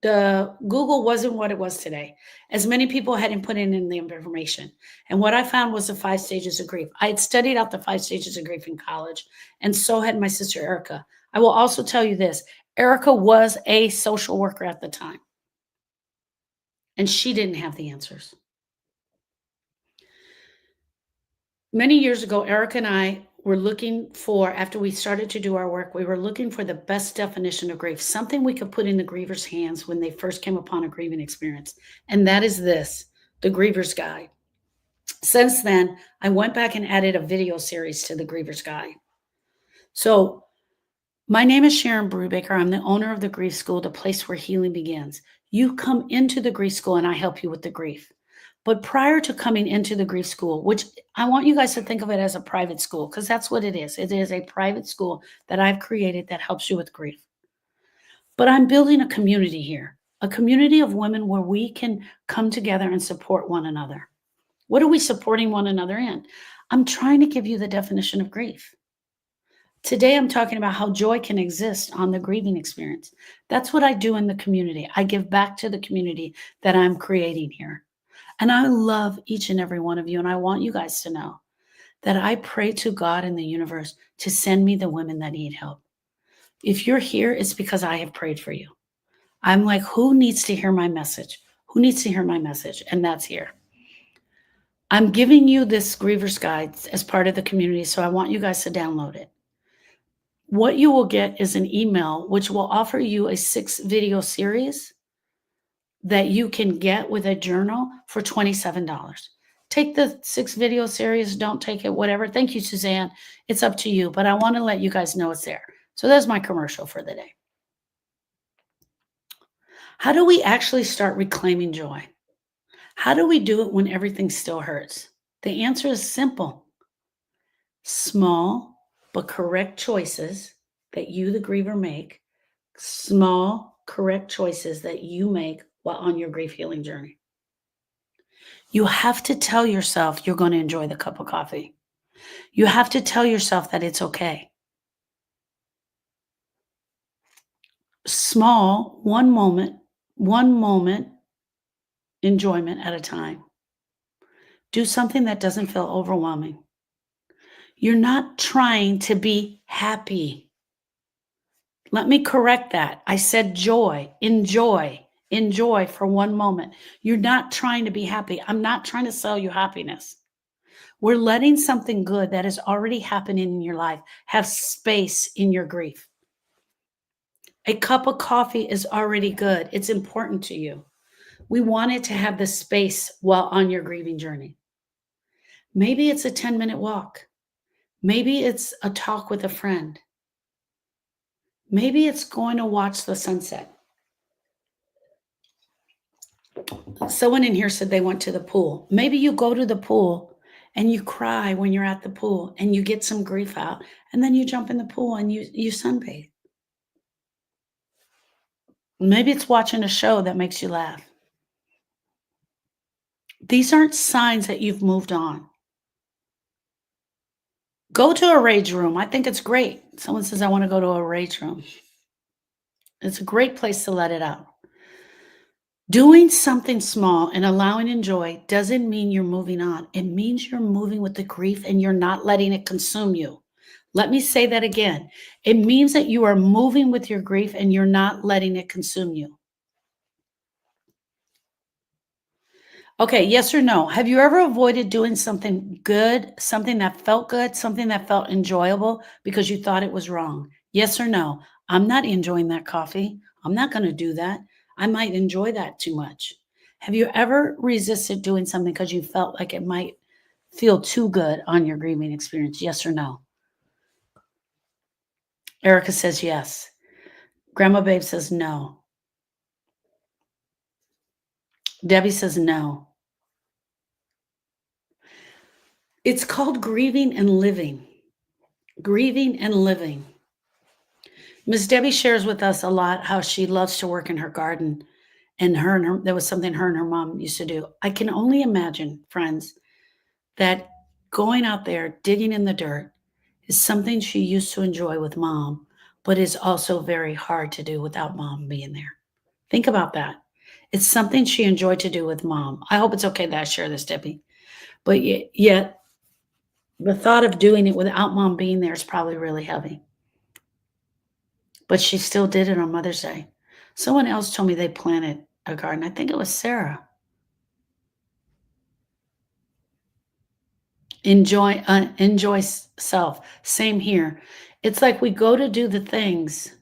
the Google wasn't what it was today. As many people hadn't put in the information. And what I found was the 5 stages of grief. I had studied out the 5 stages of grief in college, and so had my sister Erica. I will also tell you this: Erica was a social worker at the time, and she didn't have the answers. Many years ago, Erica and I were looking for, after we started to do our work, we were looking for the best definition of grief, something we could put in the griever's hands when they first came upon a grieving experience. And that is this: the Griever's Guide. Since then, I went back and added a video series to the Griever's Guide. So, my name is Sharon Brubaker. I'm the owner of the Grief School, the place where healing begins. You come into the grief school and I help you with the grief. But prior to coming into the grief school, which I want you guys to think of it as a private school, because that's what it is. It is a private school that I've created that helps you with grief. But I'm building a community here, a community of women where we can come together and support one another. What are we supporting one another in? I'm trying to give you the definition of grief. Today, I'm talking about how joy can exist on the grieving experience. That's what I do in the community. I give back to the community that I'm creating here. And I love each and every one of you. And I want you guys to know that I pray to God and the universe to send me the women that need help. If you're here, it's because I have prayed for you. I'm like, who needs to hear my message? Who needs to hear my message? And that's here. I'm giving you this Griever's Guide as part of the community, so I want you guys to download it. What you will get is an email which will offer you a 6-video series that you can get with a journal for $27. Take the 6-video series, don't take it, whatever. Thank you, Suzanne. It's up to you, but I want to let you guys know it's there. So that's my commercial for the day. How do we actually start reclaiming joy? How do we do it when everything still hurts? The answer is simple: small but correct choices that you, the griever, make. Small, correct choices that you make while on your grief healing journey. You have to tell yourself you're going to enjoy the cup of coffee. You have to tell yourself that it's okay. Small, one moment enjoyment at a time. Do something that doesn't feel overwhelming. You're not trying to be happy. Let me correct that. I said joy, enjoy for one moment. You're not trying to be happy. I'm not trying to sell you happiness. We're letting something good that is already happening in your life have space in your grief. A cup of coffee is already good. It's important to you. We want it to have the space while on your grieving journey. Maybe it's a 10-minute walk. Maybe it's a talk with a friend. Maybe it's going to watch the sunset. Someone in here said they went to the pool. Maybe you go to the pool and you cry when you're at the pool and you get some grief out, and then you jump in the pool and you sunbathe. Maybe it's watching a show that makes you laugh. These aren't signs that you've moved on. Go to a rage room. I think it's great. Someone says, I want to go to a rage room. It's a great place to let it out. Doing something small and allowing enjoy doesn't mean you're moving on. It means you're moving with the grief and you're not letting it consume you. Let me say that again. It means that you are moving with your grief and you're not letting it consume you. Okay, yes or no? Have you ever avoided doing something good, something that felt good, something that felt enjoyable because you thought it was wrong? Yes or no? I'm not enjoying that coffee. I'm not going to do that. I might enjoy that too much. Have you ever resisted doing something because you felt like it might feel too good on your grieving experience? Yes or no? Erica says yes. Grandma Babe says no. Debbie says no. It's called grieving and living. Grieving and living. Miss Debbie shares with us a lot how she loves to work in her garden, and that was something her and her mom used to do. I can only imagine, friends, that going out there digging in the dirt is something she used to enjoy with mom, but is also very hard to do without mom being there. Think about that. It's something she enjoyed to do with mom. I hope it's okay that I share this, Debbie. But yet the thought of doing it without mom being there is probably really heavy. But she still did it on Mother's Day. Someone else told me they planted a garden. I think it was Sarah. Enjoy self. Same here. It's like we go to do the things.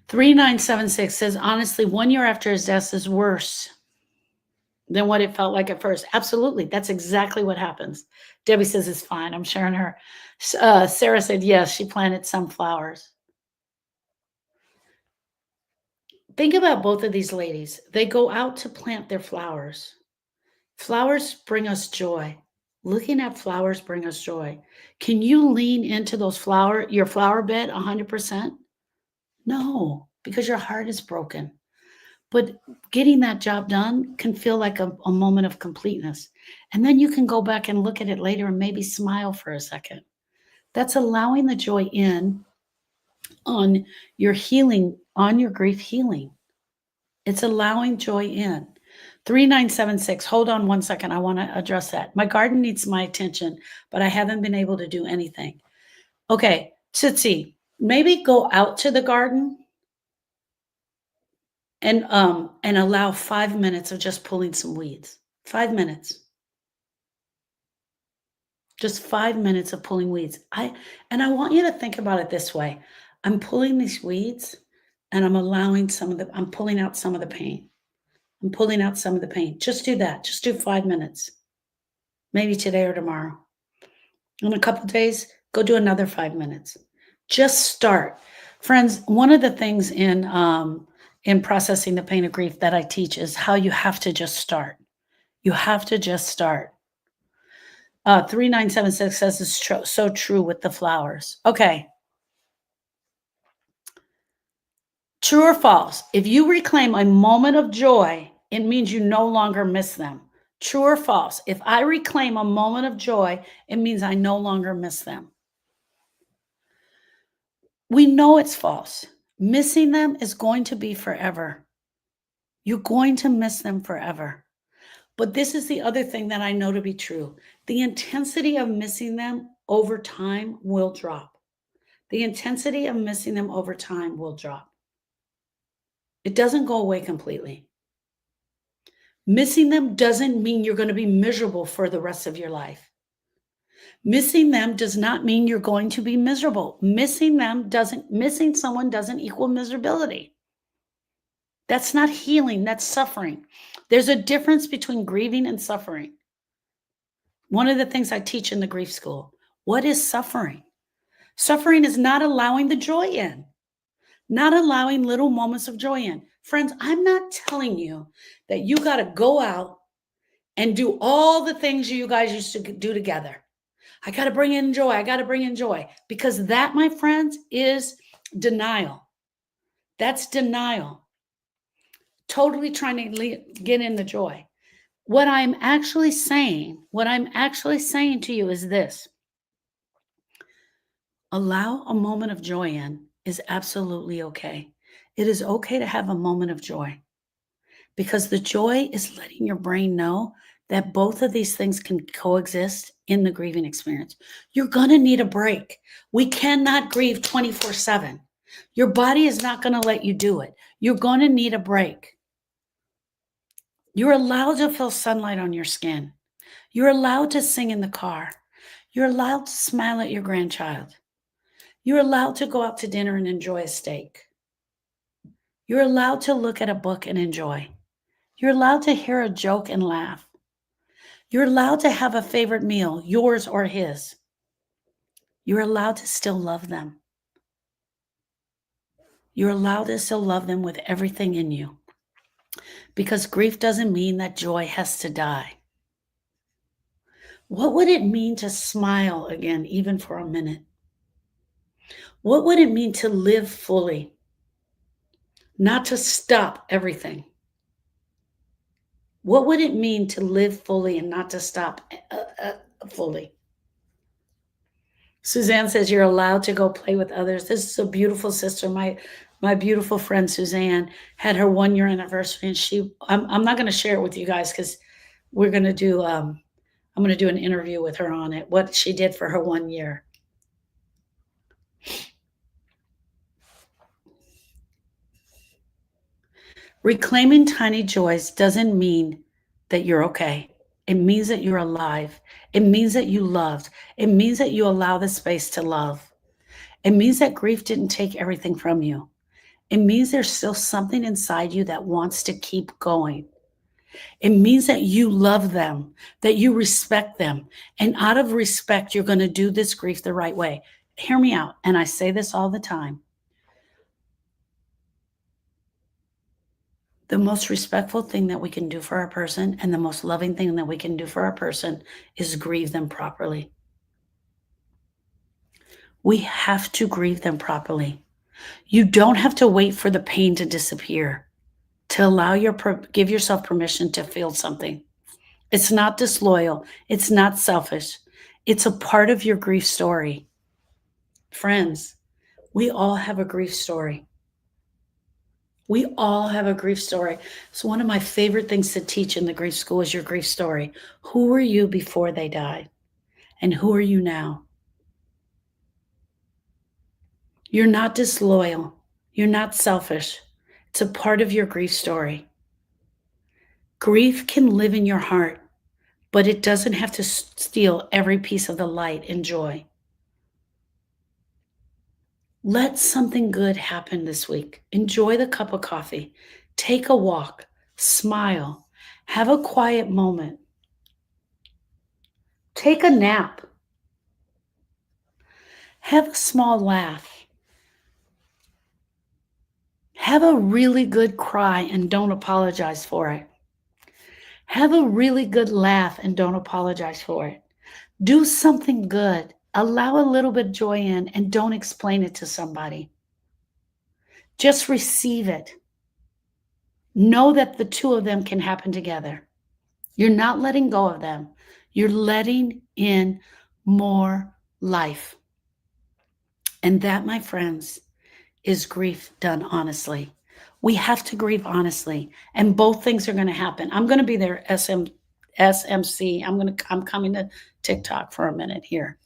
3976 says, honestly, 1 year after his death is worse than what it felt like at first. Absolutely. That's exactly what happens. Debbie says it's fine. I'm sharing her. Sarah said, yes, she planted some flowers. Think about both of these ladies. They go out to plant their flowers. Flowers bring us joy. Looking at flowers bring us joy. Can you lean into your flower bed 100%? No, because your heart is broken. But getting that job done can feel like a moment of completeness. And then you can go back and look at it later and maybe smile for a second. That's allowing the joy in on your healing, on your grief healing. It's allowing joy in. 3976, hold on one second. I want to address that. My garden needs my attention, but I haven't been able to do anything. Okay, Tootsie, maybe go out to the garden and allow 5 minutes of just pulling some weeds. 5 minutes. Just 5 minutes of pulling weeds. And I want you to think about it this way. I'm pulling these weeds and I'm pulling out some of the pain. I'm pulling out some of the pain. Just do that. Just do 5 minutes. Maybe today or tomorrow. In a couple days, go do another 5 minutes. Just start. Friends, one of the things in processing the pain of grief that I teach is how you have to just start. You have to just start. 3976 says it's so true with the flowers. Okay. True or false? If you reclaim a moment of joy, it means you no longer miss them. True or false? If I reclaim a moment of joy, it means I no longer miss them. We know it's false. Missing them is going to be forever. You're going to miss them forever. But this is the other thing that I know to be true. The intensity of missing them over time will drop. The intensity of missing them over time will drop. It doesn't go away completely. Missing them doesn't mean you're going to be miserable for the rest of your life. Missing them does not mean you're going to be miserable. Missing someone doesn't equal miserability. That's not healing, that's suffering. There's a difference between grieving and suffering. One of the things I teach in the grief school, what is suffering? Suffering is not allowing the joy in, not allowing little moments of joy in. Friends, I'm not telling you that you got to go out and do all the things you guys used to do together. I got to bring in joy. I got to bring in joy. Because that, my friends, is denial. That's denial. Totally trying to get in the joy. What I'm actually saying, to you is this: allow a moment of joy in is absolutely okay. It is okay to have a moment of joy, because the joy is letting your brain know that both of these things can coexist in the grieving experience. You're going to need a break. We cannot grieve 24/7. Your body is not going to let you do it. You're going to need a break. You're allowed to feel sunlight on your skin. You're allowed to sing in the car. You're allowed to smile at your grandchild. You're allowed to go out to dinner and enjoy a steak. You're allowed to look at a book and enjoy. You're allowed to hear a joke and laugh. You're allowed to have a favorite meal, yours or his. You're allowed to still love them. You're allowed to still love them with everything in you. Because grief doesn't mean that joy has to die. What would it mean to smile again, even for a minute? What would it mean to live fully? Not to stop everything. What would it mean to live fully and not to stop fully? Suzanne says you're allowed to go play with others. This is a beautiful sister. My beautiful friend Suzanne had her 1 year anniversary, and I'm not going to share it with you guys because we're going to do I'm going to do an interview with her on it, what she did for her 1 year. Reclaiming tiny joys doesn't mean that you're okay. It means that you're alive. It means that you loved. It means that you allow the space to love. It means that grief didn't take everything from you. It means there's still something inside you that wants to keep going. It means that you love them, that you respect them. And out of respect, you're going to do this grief the right way. Hear me out. And I say this all the time. The most respectful thing that we can do for our person and the most loving thing that we can do for our person is grieve them properly. We have to grieve them properly. You don't have to wait for the pain to disappear to give yourself permission to feel something. It's not disloyal. It's not selfish. It's a part of your grief story. Friends, we all have a grief story. We all have a grief story. So one of my favorite things to teach in the grief school is your grief story. Who were you before they died? And who are you now? You're not disloyal. You're not selfish. It's a part of your grief story. Grief can live in your heart, but it doesn't have to steal every piece of the light and joy. Let something good happen this week. Enjoy the cup of coffee. Take a walk. Smile. Have a quiet moment. Take a nap. Have a small laugh. Have a really good cry and don't apologize for it. Have a really good laugh and don't apologize for it. Do something good. Allow a little bit of joy in and don't explain it to somebody. Just receive it. Know that the two of them can happen together. You're not letting go of them. You're letting in more life. And that, my friends, is grief done honestly. We have to grieve honestly, and both things are going to happen. I'm going to be there SMC. I'm coming to TikTok for a minute here.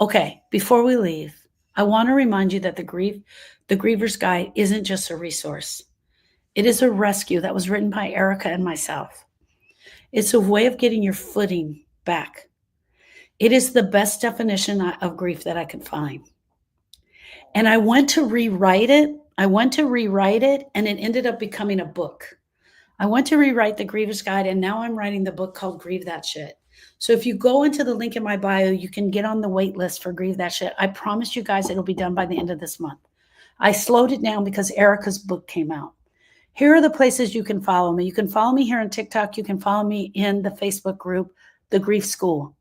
Okay, before we leave, I want to remind you that the Griever's Guide isn't just a resource. It is a rescue that was written by Erica and myself. It's a way of getting your footing back. It is the best definition of grief that I could find. And I went to rewrite it. And it ended up becoming a book. I went to rewrite the Griever's Guide, and now I'm writing the book called Grieve That Shit. So if you go into the link in my bio, you can get on the wait list for Grieve That Shit. I promise you guys it'll be done by the end of this month. I slowed it down because Erica's book came out. Here are the places you can follow me. You can follow me here on TikTok. You can follow me in the Facebook group, The Grief School.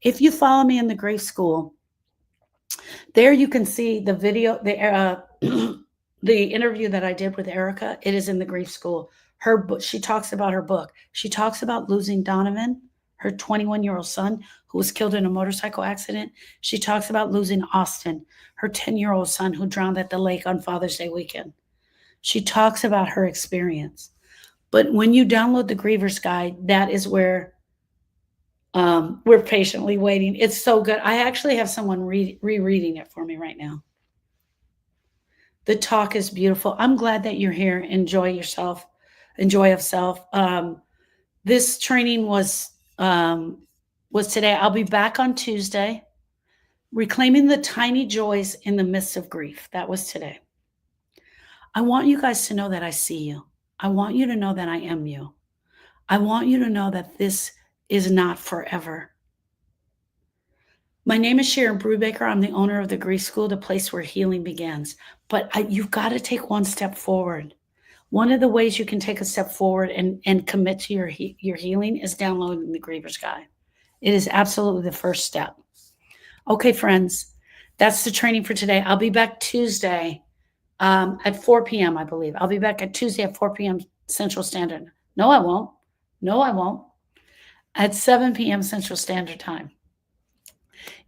If you follow me in the Grief School, there you can see the video, the interview that I did with Erica. It is in the Grief School. Her book, she talks about her book. She talks about losing Donovan, her 21-year-old son, who was killed in a motorcycle accident. She talks about losing Austin, her 10-year-old son, who drowned at the lake on Father's Day weekend. She talks about her experience. But when you download the Griever's Guide, that is where we're patiently waiting. It's so good. I actually have someone rereading it for me right now. The talk is beautiful. I'm glad that you're here. Enjoy yourself. Enjoy of self. This training was today. I'll be back on Tuesday. Reclaiming the tiny joys in the midst of grief. That was today. I want you guys to know that I see you. I want you to know that I am you. I want you to know that this is not forever. My name is Sharon Brubaker. I'm the owner of the Grief School, the place where healing begins. But you've got to take one step forward. One of the ways you can take a step forward and commit to your healing is downloading the Griever's Guide. It is absolutely the first step. Okay, friends, that's the training for today. I'll be back Tuesday at 4 p.m., I believe. I'll be back at Tuesday at 4 p.m. Central Standard. No, I won't. No, I won't. At 7 p.m. Central Standard Time.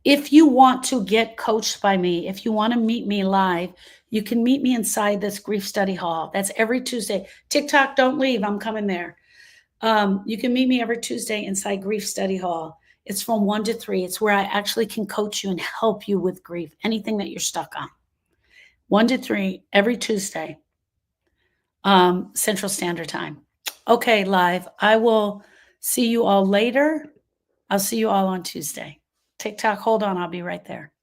If you want to get coached by me, if you want to meet me live, you can meet me inside this grief study hall. That's every Tuesday. TikTok, don't leave. I'm coming there. You can meet me every Tuesday inside Grief Study Hall. It's from 1 to 3. It's where I actually can coach you and help you with grief, anything that you're stuck on. 1 to 3 every Tuesday, Central Standard Time. Okay, live. I will see you all later. I'll see you all on Tuesday. TikTok, hold on. I'll be right there.